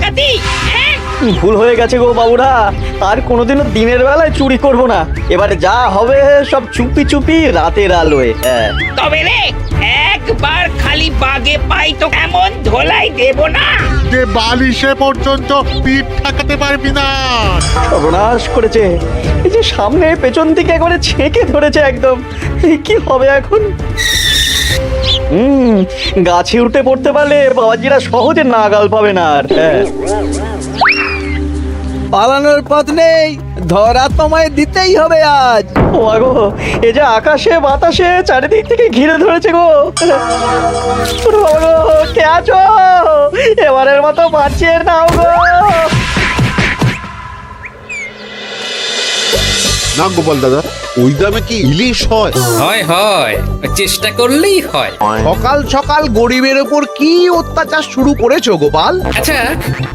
ডাকাতি? ভুল হয়ে গেছে গো বাবুরা, আর কোনোদিনও দিনের বেলায় চুরি করব না। এবারে যা হবে সব চুপি চুপি রাতের আলোয়। হ্যাঁ তবে রে, একবার খালি বাগে পাই তো এমন ধোলাই দেব না যে বালিশে পর্যন্ত পিঠ ঠাকাতে পারবি না। সর্বনাশ করেছে, এই যে সামনে পেছন দিকে একবারে ছেঁকে ধরেছে একদম। কি হবে এখন? গাছে উঠে পড়তে পারলে বাবাজিরা সহজে নাগাল পাবে না আর। হ্যাঁ পালানোর পথ নেই, ধরা তোমায় দিতেই হবে আজ। ও গো, এই যে আকাশে বাতাসে চারিদিক থেকে ঘিরে ধরেছে গো। ওরে বাবা গো, কে আছো? এবারের মতো বাঁচিয়ে নাও গো। না গোপাল দাদা, ওই দামে কি ইলিশ হয়? হয় হয়, চেষ্টা করলেই হয়। সকাল সকাল গরিবের ওপর কি অত্যাচার শুরু করেছো গোপাল? আচ্ছা,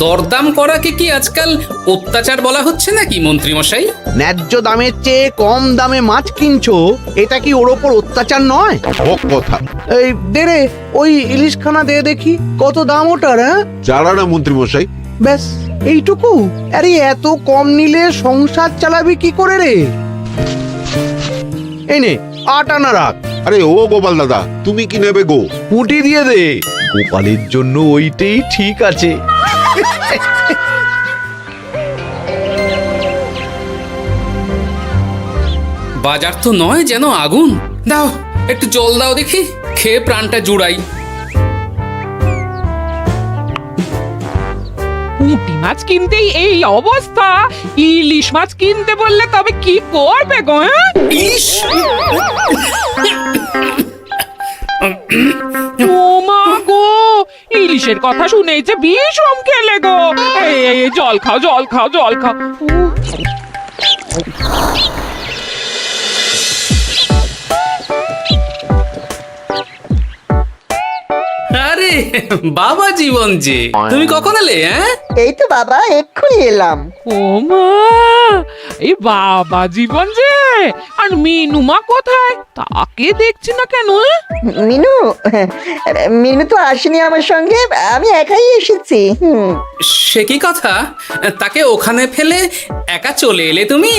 দরদাম করাকে কি আজকাল অত্যাচার বলা হচ্ছে নাকি মন্ত্রী মশাই? ন্যায্য দামের চেয়ে কম দামে মাছ কিনছো, এটা কি ওর ওপর অত্যাচার নয়? হক কথা। এই দে রে, ওই ইলিশখানা দে দেখি, কত দাম ওটার? হ্যাঁ জানা না মন্ত্রী মশাই। ব্যাস এইটুকু? আরে এত কম নিলে সংসার চালাবি কি করে রে? এই নে, 8 আনা রাখ। আরে ও গোপাল দাদা, তুমি কি নেবে গো? পুঁটি দিয়ে দে, গোপালের জন্য ওইটাই ঠিক আছে। বাজার তো নয় যেন আগুন। দাও একটু জল দাও দেখি, খেয়ে প্রাণটা জুড়াই। পুঁটি মাছ কিনতেই এই অবস্থা, ইলিশ মাছ কিনতে বললে তবে কি করবে গো? ইস, ও মা গো, ইলিশের কথা শুনেই যে বিষম খেলে গো। এই জল খাও, জল খাও, জল খাও। আরে বাবা জীবন যে, তুমি কখন এলে? হ্যাঁ এই তো বাবা এক্ষুনি এলাম। ও মা, এই বাবা জীবন যে, আর মিনুমা কোথায়? তাকে দেখছি না কেন? মিনু মিনু তো আসেনি আমার সঙ্গে, আমি একাই এসেছি। সে কি কথা, তাকে ওখানে ফেলে একা চলে এলে তুমি?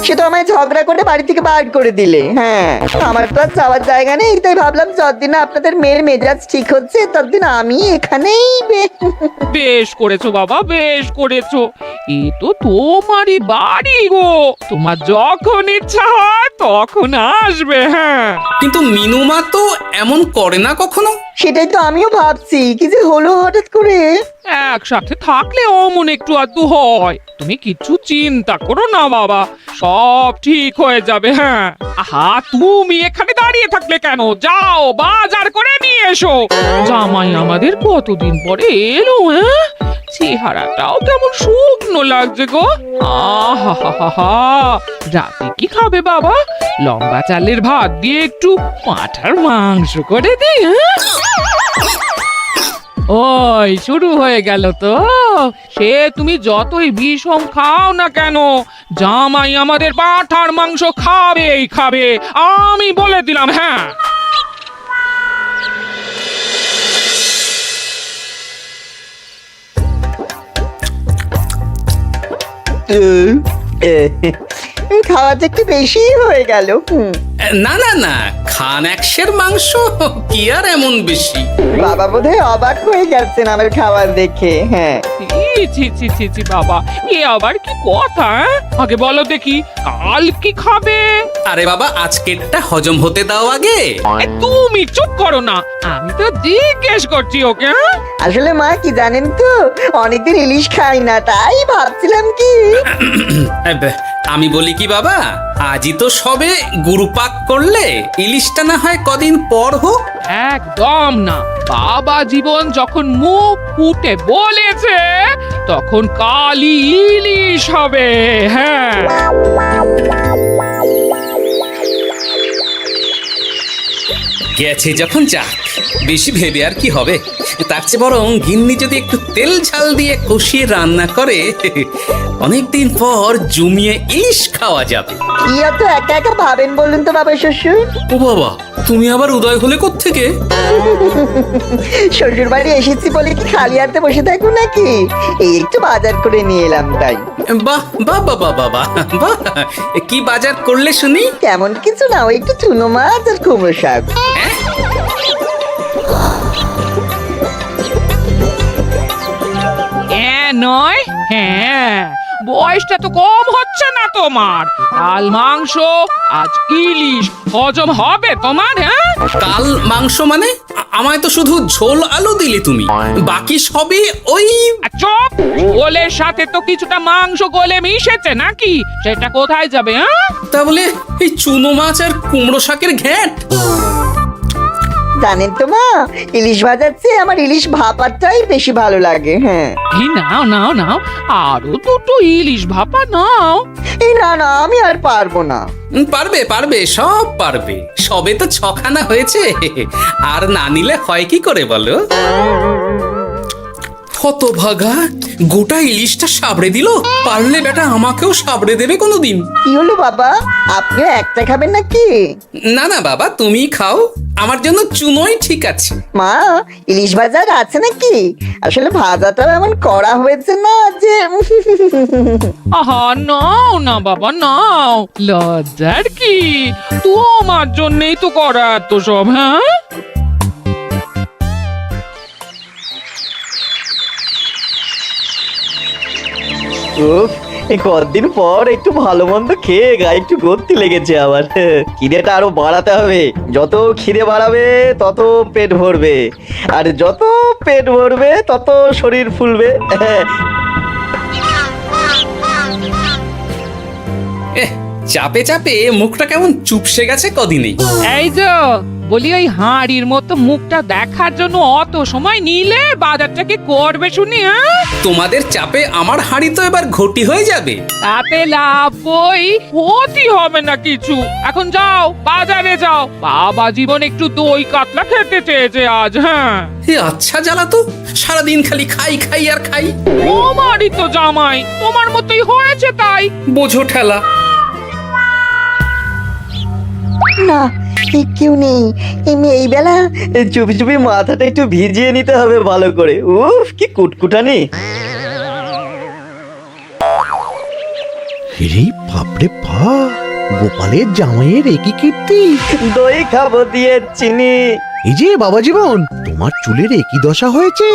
সে তো আমায় ঝগড়া করে বাড়ি থেকে বার করে দিলে। হ্যাঁ, আমার তো আর যাওয়ার জায়গা নেই, তাই ভাবলাম যতদিন না আপনাদের মেয়ের মেজাজ ঠিক হচ্ছে ততদিন আমি এখানেই বেশ করেছো বাবা, বেশ করেছো। এ তো তোমারই বাড়ি গো, তোমার যখন ইচ্ছা হয় তখন আসবে। হ্যাঁ, কিন্তু মিনুমা তো এমন করে না কখনো। সেটাই তো আমিও ভাবছি, কি যে হলো হঠাৎ করে। একসাথে থাকলে অমন একটু আধটু হয়। তুমি কিছু চিন্তা করো না বাবা, সব ঠিক হয়ে যাবে। হ্যাঁ, আহা, তুমি এখানে দাঁড়িয়ে থাকলে কেন? যাও বাজার করে নিয়ে এসো। জামাই আমাদের কতদিন পরে এলো। হ্যাঁ, চেহারাটাও কেমন শুকনো লাগছে গো। আহা, রাতে কি খাবে বাবা? লম্বা চালের ভাত দিয়ে একটু পাঁঠার মাংস করে দিই। হ্যাঁ, ওই শুরু হয়ে গেল তো। সে তুমি যতই বিষম খাও না কেন, জামাই আমাদের পাঁঠার মাংস খাবেই খাবে, আমি বলে দিলাম। হ্যাঁ, খাওয়াতে একটু বেশি হয়ে গেল। না না না, খান একশের মাংস কি আর এমন বেশি? বাবা বোধহয় অবাক হয়ে গেছেন আমার খাবার দেখে। হ্যাঁ, ছি ছি ছি ছি বাবা, এ আবার কি কথা? আগে বলো দেখি, কাল কি খাবে? আরে বাবা, আজকেরটা হজম হতে দাও আগে। তুমি চুপ করো না, আমি তো জিজ্ঞেস করছি ওকে। আসলে মা কি জানেন তো, অনেকদিন ইলিশ খাই না, তাই ভাবছিলাম কি। আমি বলি কি বাবা, আজই তো সবে গুরুপাক করলে, ইলিশটা না হয় কদিন পর হোক। একদম না, বাবা জীবন যখন মুখ ফুটে বলেছে তখন কালই ইলিশ হবে। হ্যাঁ, গেছে যখন যাক, বেশি ভেবে আর কি হবে। তার চেয়ে বরং গিন্নি যদি একটু তেল ঝাল দিয়ে কষিয়ে রান্না করে, অনেকদিন পর জমিয়ে ইলিশ খাওয়া যাবে। কি এত একা একা ভাবেন বলুন তো বাবা শ্বশুর? ও বাবা, তুমি আবার উদয় হলে কোত্থেকে? শ্বশুর বাড়ি এসেছি বলে কি খালি হাতে বসে থাকবো নাকি? এই একটু বাজার করে নিয়ে এলাম তাই। বাহ বাহ বাহ বাহ বাহ বাহ, বাহ। কি বাজার করলে শুনি? তেমন কিছু না, ওই একটু চুনো মাছ আর কুমড়ো শাক। নয়, হ্যাঁ, বয়সটা তো কম হচ্ছে না তোমার। কাল মাংস, আজ ইলিশ, হজম হবে তোমার? হ্যাঁ, কাল মাংস মানে? আমায় তো শুধু ঝোল আলু দিলে তুমি, বাকি সবই ওই। চপ, গোলের সাথে তো কিছুটা মাংস গলে মিশেছে নাকি? সেটা কোথায় যাবে? হ্যাঁ, তা বলে এই চুনো মাছ আর কুমড়ো শাকের ঘ্যাঁট? জানেন তো মা, ইলিশ ভাজার চেয়ে আমার ইলিশ ভাপাটাই বেশি ভালো লাগে। হ্যাঁ, এই নাও নাও নাও, আরো দুটো ইলিশ ভাপা নাও। এই না না, আমি আর পারবো না। পারবে পারবে, সব পারবে। সবে তো 6খানা হয়েছে, আর না নিলে হয় কি করে বলো? হতভাগা, গোটা ইলিশটা সাবড়ে দিল। পারলে বেটা আমাকেও সাবড়ে দেবে কোনোদিন। কি হলো বাবা, আপনিও একটা খাবেন নাকি? না না বাবা, তুমি খাও, আমার জন্য চুনোই ঠিক আছে। মা, ইলিশ ভাজার আছে নাকি? আসলে ভাজাটাও এমন করা হয়েছে না যে। আহা, নাও না বাবা, নাও। লজ্জার কি? তোমার জন্যই তো করা এত সব। হ্যাঁ, উফ, এই কতদিন পর একটু ভালো মন্দ খেয়ে গায়ে একটু গতি লেগেছে আবার। খিদেটা আরো বাড়াতে হবে। যত খিদে বাড়াবে তত পেট ভরবে, আর যত পেট ভরবে তত শরীর ফুলবে। চাপে চাপে মুখটা কেমন চুপসে গেছে কদিনে। এই যে বলি, ওই হাঁড়ির মতো মুখটা দেখার জন্য অত সময় নিলে বাজারটা কি করবে শুনি? হ্যাঁ, তোমাদের চাপে আমার হাঁড়ি তো এবার ঘটি হয়ে যাবে। তাতে লাভ বই, ক্ষতি হবে না কিছু। এখন যাও, বাজারে যাও। বাবা জীবন একটু দই কাতলা খেতে চেয়েছে আজ। হ্যাঁ, এ আচ্ছা জ্বালা তো, সারাদিন খালি খাই খাই আর খাই। তোমারই তো জামাই, তোমার মতোই হয়েছে তাই। বোঝো ঠেলা। না, কেউ নেই এই বেলা। চুপি চুপি মাথাটা একটু ভিজিয়ে নিতে হবে ভালো করে। উফ, কি কুটকুটানি। রে বাপরে বাপ, গোপালের জামাইয়ের একই কীর্তি। দই খাবো দিয়ে চিনি। এই যে বাবা জীবন, তোমার চুলের একই দশা হয়েছে।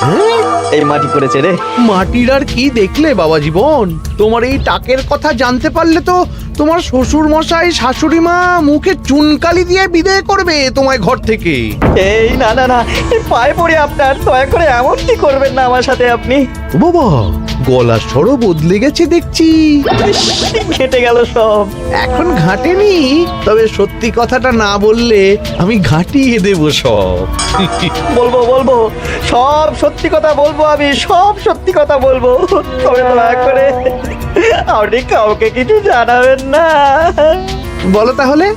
হ্যাঁ, এই মাটি পড়েছে রে। মাটির আর কি দেখলে বাবা জীবন? তোমার এই টাকের কথা জানতে পারলে তো তোমার শ্বশুর মশাই শাশুড়ি মা মুখে চুনকালি দিয়ে বিদায় করবে তোমায় ঘর থেকে। এই না না না, এই পায়ে পড়ে আপনার, দয়া করে এমন কি করবেন না আমার সাথে আপনি। ও বাবা, গলার স্বরও বদলে গেছে দেখছি। ইস, ঘেঁটে গেল সব। এখন ঘাটেনি, তবে সত্যি কথাটা না বললে আমি ঘাটিয়ে দেব সব। বলবো বলবো, সব সত্যি কথা বলবো, আমি সব সত্যি কথা বলবো। তবে দয়া করে আপনি কাউকে কিছু জানাবেন না। বলো তাহলে।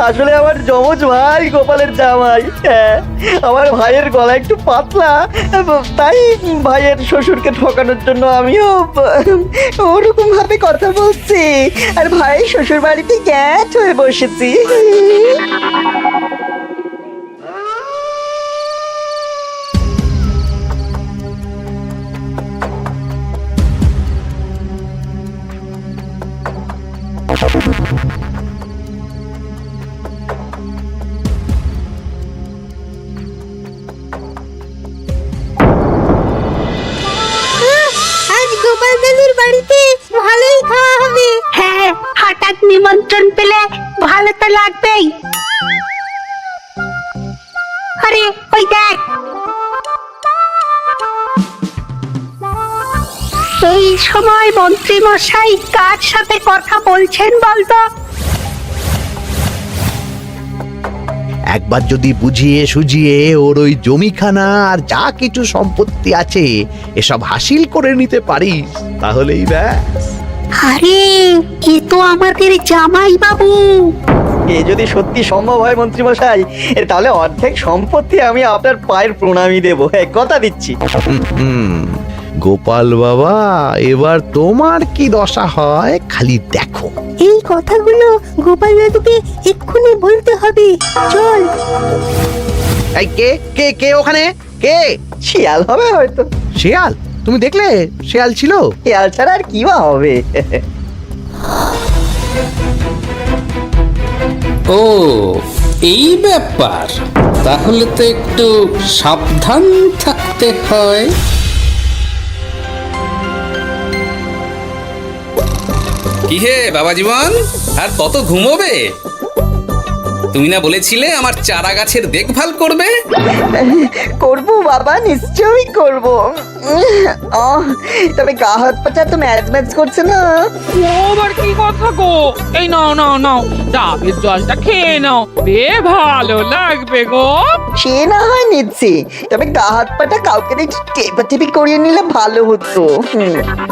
আসলে আমার যমজ ভাই গোপালের জামাই, হ্যাঁ, আমার ভাইয়ের গলা একটু পাতলা, তাই ভাইয়ের শ্বশুরকে ঠকানোর জন্য আমিও ওরকম ভাবে কথা বলছি, আর ভাই শ্বশুর বাড়িতে গ্যাট হয়ে বসেছি। আজ গোপাল দাদুর বাড়িতে ভালোই খাওয়া হবে। হ্যাঁ, হঠাৎ নিমন্ত্রণ পেলে ভালো তো লাগবেই। আরে ওই দেখ, এই সময় মন্ত্রী মশাই কার সাথে কথা বলছেন বলতো? একবার যদি বুঝিয়ে সুঝিয়ে ওর ওই জমিখানা আর যা কিছু সম্পত্তি আছে এসব হাসিল করে নিতে পারিস, তাহলেই ব্যাস। আরে এ তো আমাদের জামাই বাবু। এ যদি সত্যি সম্ভব হয় মন্ত্রী মশাই, তাহলে অর্ধেক সম্পত্তি আমি আপনার পায়ের প্রণামী দেবো, হ্যাঁ, কথা দিচ্ছি। হুম, গোপাল বাবা এবার তোমার কি দশা হয় খালি দেখো। এই কথাগুলো গোপাল দাদুকে এক্ষুনি বলতে হবে। চল। এই কে কে কে ওখানে কে? শিয়াল হবে হয়তো। শেয়াল? তুমি দেখলে শেয়াল ছিল? শিয়াল ছাড়া আর কি বা হবে? ও এই ব্যাপার, তাহলে তো একটু সাবধান থাকতে হয়। কি হে বাবা জীবন, আর কত ঘুমোবে? তুমি না বলেছিলে আমার চারা গাছের দেখভাল করবে? করব বাবা, নিশ্চয়ই করব। তবে গা হাত পাটা তো ম্যাচ ম্যাচ করছে না। ও আবার কি কথা গো? এই নাও নাও নাও, ডাবের জলটা খেয়ে নাও, বে ভালো লাগবে গো। সে না হয় নিচ্ছি, তবে গা হাত পাটা কাউকে একটু টেপাটেপি করিয়ে নিলে ভালো হতো।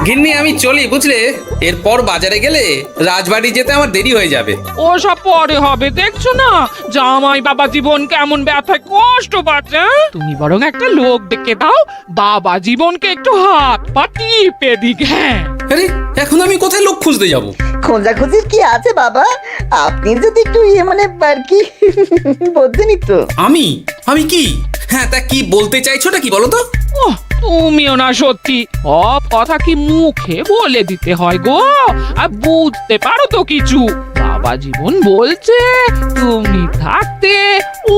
গিন্নি আমি চলি বুঝলে, এরপর বাজারে গেলে রাজবাড়ি যেতে আমার দেরি হয়ে যাবে। ও সব পরে হবে, দেখছো না জামাই বাবা জীবন কেমন ব্যথায় কষ্ট পাচ্ছে। তুমি বরং একটা লোক ডেকে দাও, বাবা জীবনকে একটু হাত পা টিপে দিক। হ্যাঁ, আরে এখন আমি কোথায় লোক খুঁজতে যাব? খোঁজাখুঁজির কি আছে বাবা, আপনি যদি একটু মানে আর কি বলতেনই তো। আমি আমি কি? হ্যাঁ তা কি বলতে চাইছোটা কি বলো তো? ওহ, তুমিও না সত্যি সব কথা কি মুখে বলে দিতে হয় গো? আর বুঝতে পারো তো কিছু? বাবা জীবন বলছে তুমি থাকতে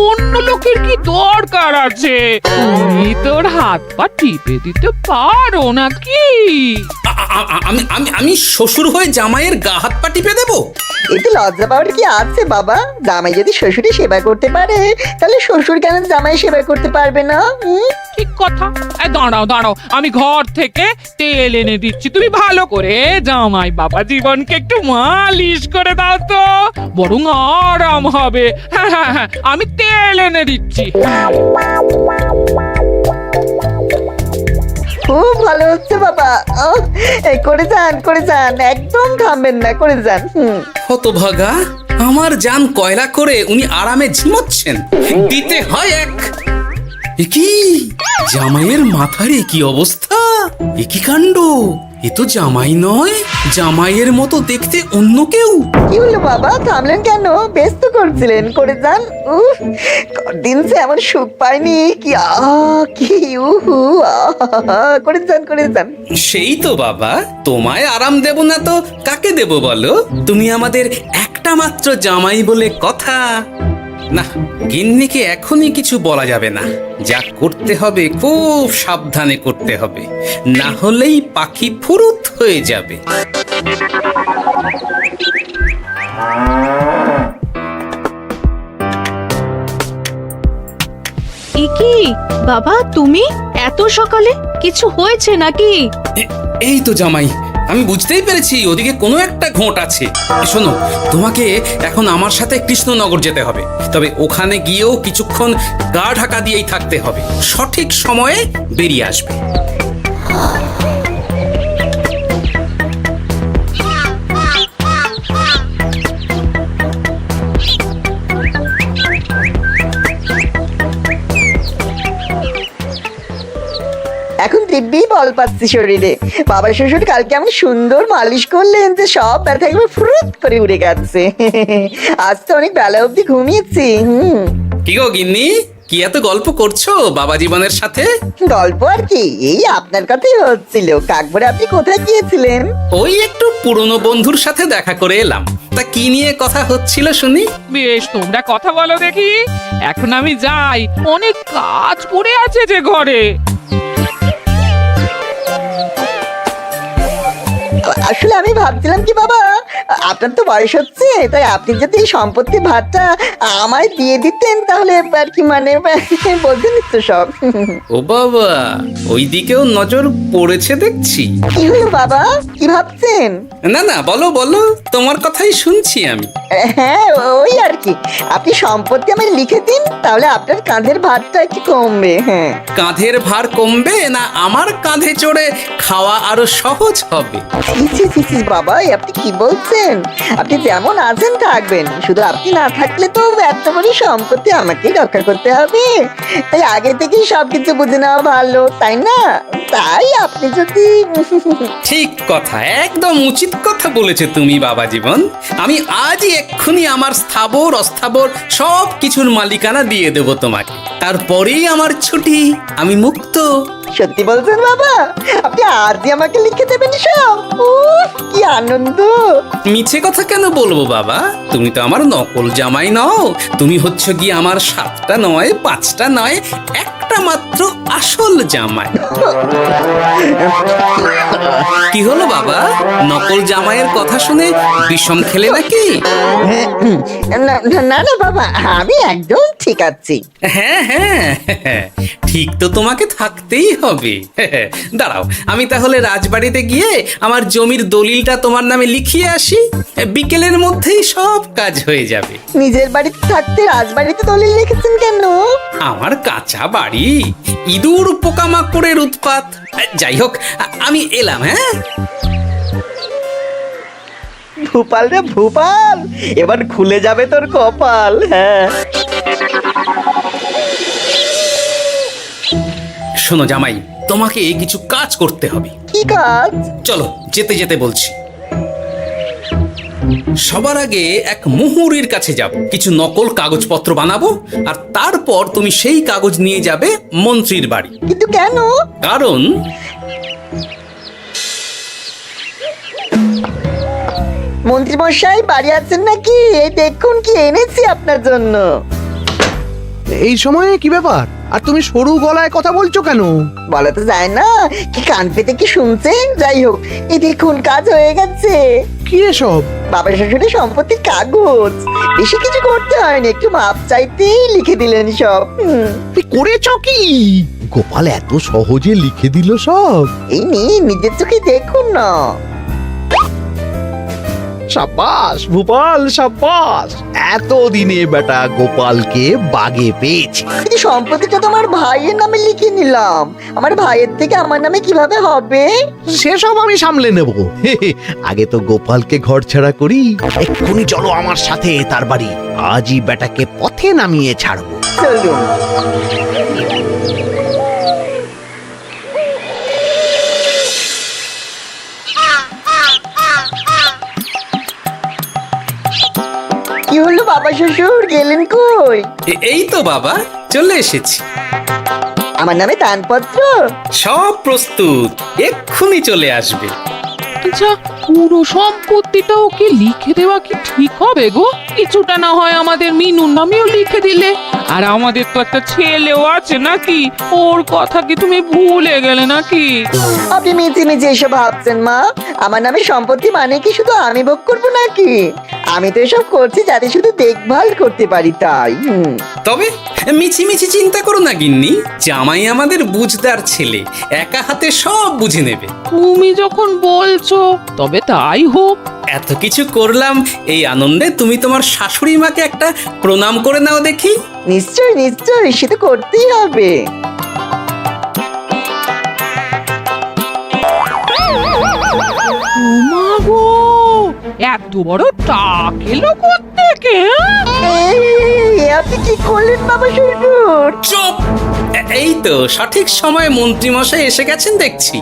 অন্য লোকের কি দরকার আছে? তুমি তোর হাত পা টিপে দিতে পারো নাকি? আমি আমি আমি শ্বশুর হয়ে জামাইয়ের গা হাত পা টিপে দেবো? এতে লজ্জা পাওয়ার কি আছে বাবা? জামাই যদি শ্বশুরের সেবা করতে পারে, তাহলে শ্বশুর কেন জামাই সেবা করতে পারবে না? ঠিক কথা। দাঁড়াও দাঁড়াও, আমি ঘর থেকে তেল এনে দিচ্ছি, তুমি ভালো করে জামাই বাবা জীবনকে একটু মালিশ করে দাও তো, বরং আরাম হবে। হ্যাঁ হ্যাঁ হ্যাঁ, আমি তেল এনে দিচ্ছি। খুব ভালো হচ্ছে বাবা। এই করে যান, একদম থামবেন না, করে যান। হতভাগা, আমার জান কয়লা করে উনি আরামে ঝিমোচ্ছেন, দিতে হয় এক। এ কি জামাইয়ের মাথার কি অবস্থা? এ কি কাণ্ড! এ তো জামাই নয়, জামাইয়ের মতো দেখতে অন্য কেউ। কি হলো বাবা, থামলেন কেন? ব্যস্ত করছিলেন, করে যান। দিন সে এমন সুখ পাইনি। কি কি করে যান। সেই তো বাবা, তোমায় আরাম দেব না তো কাকে দেব বলো? তুমি আমাদের একটা মাত্র জামাই বলে কথা। না, গিন্নিকে এখনই কিছু বলা যাবে না। যা করতে হবে খুব সাবধানে করতে হবে, না হলেই পাখি ফুরুত হয়ে যাবে। কি বাবা, তুমি এত সকালে? কিছু হয়েছে নাকি? এই তো জামাই, আমি বুঝতেই পেরেছি ওদিকে কোনো একটা ঘোট আছে। শোনো, তোমাকে এখন আমার সাথে কৃষ্ণনগর যেতে হবে, তবে ওখানে গিয়েও কিছুক্ষণ গা ঢাকা দিয়েই থাকতে হবে, সঠিক সময়ে বেরিয়ে আসবে। এখন দিব্যি বল পাচ্ছি শরীরে। বাবা শ্বশুর কালকে আমি সুন্দর মালিশ করলেন যে সব ব্যথা একবার ফুরুত করে উড়ে গেছে। আজ তো অনেক বেলা অবধি ঘুমিয়েছি। কি গো গিন্নি, কি এত গল্প করছো বাবা জীবনের সাথে? গল্প আর কি, এই আপনার কথাই হচ্ছিল। কাকবরে আপনি কোথায় গিয়েছিলেন? ওই একটু পুরনো বন্ধুর সাথে দেখা করে এলাম। তা কি নিয়ে কথা হচ্ছিল শুনি? বেশ, তোমরা কথা বলো দেখি। এখন আমি যাই, অনেক কাজ পড়ে আছে যে ঘরে। আসলে আমি ভাবছিলাম কি বাবা, আপনার তো বয়স হচ্ছে, তাই আপনি যদি এই সম্পত্তির ভাতটা আমায় দিয়ে দিতেন তাহলে আর কি মানে বলতেন তো সব। ও বাবা, ওই দিকেও নজর পড়েছে দেখছি। কি হলো বাবা, কি ভাবছেন? না না, বলো বলো, তোমার কথাই শুনছি আমি। হ্যাঁ ওই আর কি, আপনি সম্পত্তি আমায় লিখে দিন, তাহলে আপনার কাঁধের ভারটা একটু কমবে। হ্যাঁ, কাঁধের ভার কমবে না আমার কাঁধে চড়ে খাওয়া আরো সহজ হবে? বাবা আপনি কি বলছেন? বুঝেছেন? আপনি যেমন আছেন থাকবেন, শুধু আপনি না থাকলে তো এত বড় সম্পত্তি আমাকেই রক্ষা করতে হবে। তাই আগে থেকেই সবকিছু বুঝে নেওয়া ভালো, তাই না? তাই আপনি যদি ঠিক কথা, একদম উচিত কথা বলেছো তুমি বাবা জীবন। আমি আজই এক্ষুনি আমার স্থাবর অস্থাবর সব কিছুর মালিকানা দিয়ে দেব তোমাকে, তারপরেই আমার ছুটি, আমি মুক্ত। সত্যি বলছেন বাবা? আপনি আজই আমাকে লিখে দেবেন সব? উফ, কি আনন্দ! মিছে কথা কেন বলবো বাবা? তুমি তো আমার নকল জামাই নও, তুমি হচ্ছে গিয়ে আমার 7টা নয় 5টা নয় একটা মাত্র আসল জামাই। কি হলো বাবা, নকল জামাইয়ের কথা শুনে বিষম খেলে নাকি? না না না বাবা, আমি একদম ঠিক আছি। হ্যাঁ হ্যাঁ, ঠিক তো তোমাকে থাকতেই হবে। দাঁড়াও, আমি তাহলে রাজবাড়িতে গিয়ে আমার জমির দলিলটা তোমার নামে লিখিয়ে আসি, বিকেলের মধ্যেই সব কাজ হয়ে যাবে। নিজের বাড়িতে থাকতে রাজবাড়িতে দলিল লিখেছেন কেন? আমার কাঁচা বাড়ি, ইঁদুর পোকামাকড়ের উৎপাত। যাই হোক, আমি এলাম। হ্যাঁ, ভূপাল রে ভূপাল, এবার খুলে যাবে তোর কপাল। হ্যাঁ, শোনো জামাই, তোমাকে কিছু কাজ করতে হবে। কি কাজ? চলো, যেতে যেতে বলছি। সবার আগে এক মুহুরির কাছে যাব, কিছু নকল কাগজপত্র বানাবো, আর তারপর তুমি সেই কাগজ নিয়ে যাবে মন্ত্রীর বাড়ি। কিন্তু কেন? কারণ মন্ত্রী মশাই বাড়ি আছেন নাকি? এই দেখুন কি এনেছি আপনার জন্য। এই সময়ে কি ব্যাপার? আর তুমি সরু গলায় কথা বলছো কেন? বলা তো যায় না, কি কান পেতে কি শুনছেন? যাই হোক, এই দেখুন কাজ হয়ে গেছে। কি এসব? বাবা শ্বশুরের সম্পত্তির কাগজ। বেশি কিছু করতে হয়নি, একটু মাপ চাইতেই লিখে দিলেন সব। তুই করেছ কি? গোপাল এত সহজে লিখে দিল সব? এই নিয়ে নিজের চোখে দেখুন না। সাব্বাস ভূপাল, সাব্বাস। এতদিনে বেটা গোপালকে বাগে পেয়েছি। কিন্তু সম্পত্তিটা তো আমার ভাইয়ের নামে লিখে নিলাম, আমার ভাইয়ের থেকে আমার নামে কিভাবে হবে? সেসব আমি সামলে নেব। আগে তো গোপালকে ঘর ছাড়া করি। এক্ষুনি চলো আমার সাথে তার বাড়ি, আজই বেটাকে পথে নামিয়ে ছাড়বো। চলুন। কি হলো বাবা শ্বশুর, গেলেন কই? এই তো বাবা, চলে এসেছি। আমার নামে দানপত্র? সব প্রস্তুত, এক্ষুনি চলে আসবে। আচ্ছা, পুরো সম্পত্তিটা ওকে লিখে দেওয়া কি ঠিক হবে গো? কিছুটা না হয় আমাদের মিনুর নামেও লিখে দিলে। আর আমাদের তো একটা ছেলেও আছে নাকি? ওর কথা কি তুমি ভুলে গেলে নাকি? আপনি মিথি মিথি এসব ভাবছেন মা? আমার নামে সম্পত্তি মানে কি শুধু আমি ভোগ করবো নাকি? আমি তো এসব করছি যাতে শুধু দেখভাল করতে পারি, তাই। তবে মিছি মিছি চিন্তা করো না গিন্নি, জামাই আমাদের বুঝদার ছেলে, একা হাতে সব বুঝে নেবে। তুমি যখন বলছো তবে তাই হোক। এত কিছু করলাম, এই আনন্দে তুমি তোমার শাশুড়ি মাকে একটা প্রণাম করে নাও দেখি। নিশ্চয় নিশ্চয়, সে তো করতেই হবে। মা গো, এত বড় টাক এলো কোত্থেকে? আপনি কি করলেন বাবা শ্বশুর? চুপ! এই তো সঠিক সময়ে মন্ত্রী মশাই এসে গেছেন দেখছি।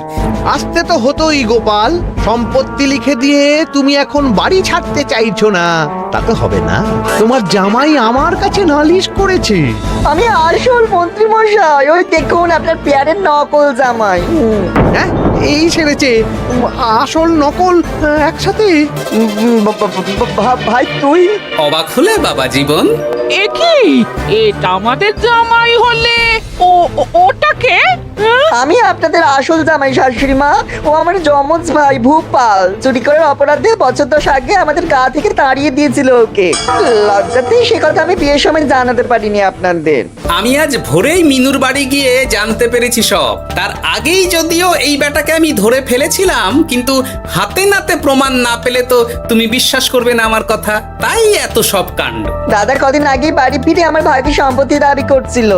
আসতে তো হতোই গোপাল, সম্পত্তি লিখে দিয়ে তুমি এখন বাড়ি ছাড়তে চাইছো না, তা তো হবে না। তোমার জামাই আমার কাছে নালিশ করেছে। আমি আসল মন্ত্রী মশাই, ওই দেখুন আপনার পেয়ারের নকল জামাই। হ্যাঁ, এই ছেড়েছে আসল নকল একসাথে। ভাই তুই? অবাক হলে বাবা জীবন? এ কি, এটা আমাদের জামাই হলে ওটাকে? আমি আপনাদের আসল জামাই শাশুড়ি মা। ও আমার যমজ ভাই ভূপাল। চুরি করার অপরাধে বছর 10 আগে আমাদের গা থেকে তাড়িয়ে দিয়েছিল ওকে। লজ্জাতে সে কথা আমি বিয়ের সময় জানাতে পারিনি আপনাদের। আমি আজ ভোরেই মিনুর বাড়ি গিয়ে জানতে পেরেছি সব। তার আগেই যদিও এই বেটাকে আমি ধরে ফেলেছিলাম, কিন্তু হাতে নাতে প্রমাণ না পেলে তো তুমি বিশ্বাস করবে না আমার কথা, তাই এত সব কাণ্ড। দাদা কদিন আগেই বাড়ি ফিরে আমার ভাইকে সম্পত্তি দাবি করছিল।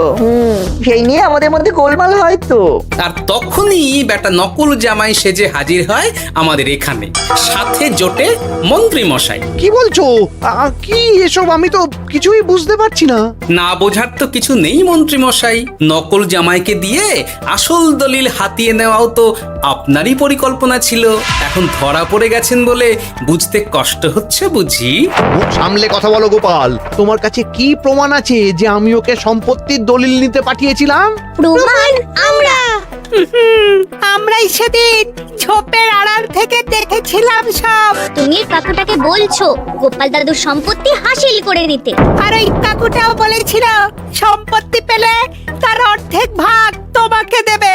সেই নিয়ে আমাদের মধ্যে গোলমাল হয় তো। আর তখনই বেটা নকল জামাই সেজে হাজির হয় আমাদের এখানে, সাথে জোটে মন্ত্রী মশাই। কি বলছো? কি এসব? আমি তো কিছুই বুঝতে পারছি না। না বোঝার তো কিছু নেই মন্ত্রী মশাই, নকল জামাইকে দিয়ে আসল দলিল হাতিয়ে নেওয়াও তো আপনারই পরিকল্পনা ছিল। এখন ধরা পড়ে গেছেন বলে বুঝতে কষ্ট হচ্ছে বুঝি? মুখ সামলে কথা বলো গোপাল। তোমার কাছে কি প্রমাণ আছে যে আমি ওকে সম্পত্তির দলিল নিতে পাঠিয়েছিলাম? প্রমাণ আমরাই সেদিন ঝোপের আড়াল থেকে দেখেছিলাম সব। তুমি কাকুটাকে বলছো গোপাল দাদুর সম্পত্তি হাসিল করে নিতে, আর ওই কাকুটাও বলেছিল সম্পত্তি পেলে তার অর্ধেক ভাগ তোমাকে দেবে।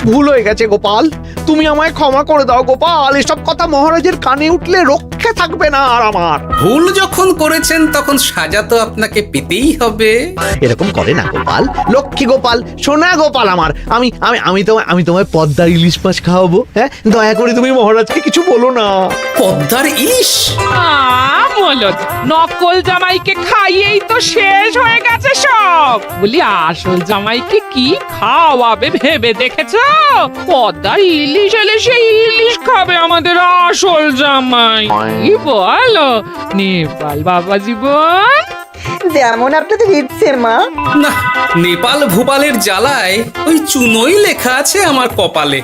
ভুল হয়ে গেছে গোপাল, তুমি আমায় ক্ষমা করে দাও গোপাল। এসব কথা মহারাজের কানে উঠলে রক্ষে থাকবে না আর আমার। ভুল যখন করেছেন তখন সাজা তো আপনাকে পেতেই হবে। এরকম করে না গোপাল, লক্ষ্মী গোপাল, সোনা গোপাল আমার। আমি আমি আমি তোমায় পদ্মার ইলিশ মাছ খাওয়াবো। হ্যাঁ, দয়া করে তুমি মহারাজকে কিছু বলো না। পদ্মার ইলিশ? বলো, নকল জামাইকে খাইয়েই তো শেষ হয়ে গেছে সব। বলি আসল জামাইকে কি খাওয়াবে ভেবে দেখেছো? পদ্মার ইলিশ এলে সেই ইলিশ খাবে আমাদের আসল জামাই। কি বলো নেপাল বাবা জীবন? যেমন আপনাদের ইচ্ছে মা। না, নেপাল ভূপালের জ্বালায় ওই চুনোই লেখা আছে আমার কপালে।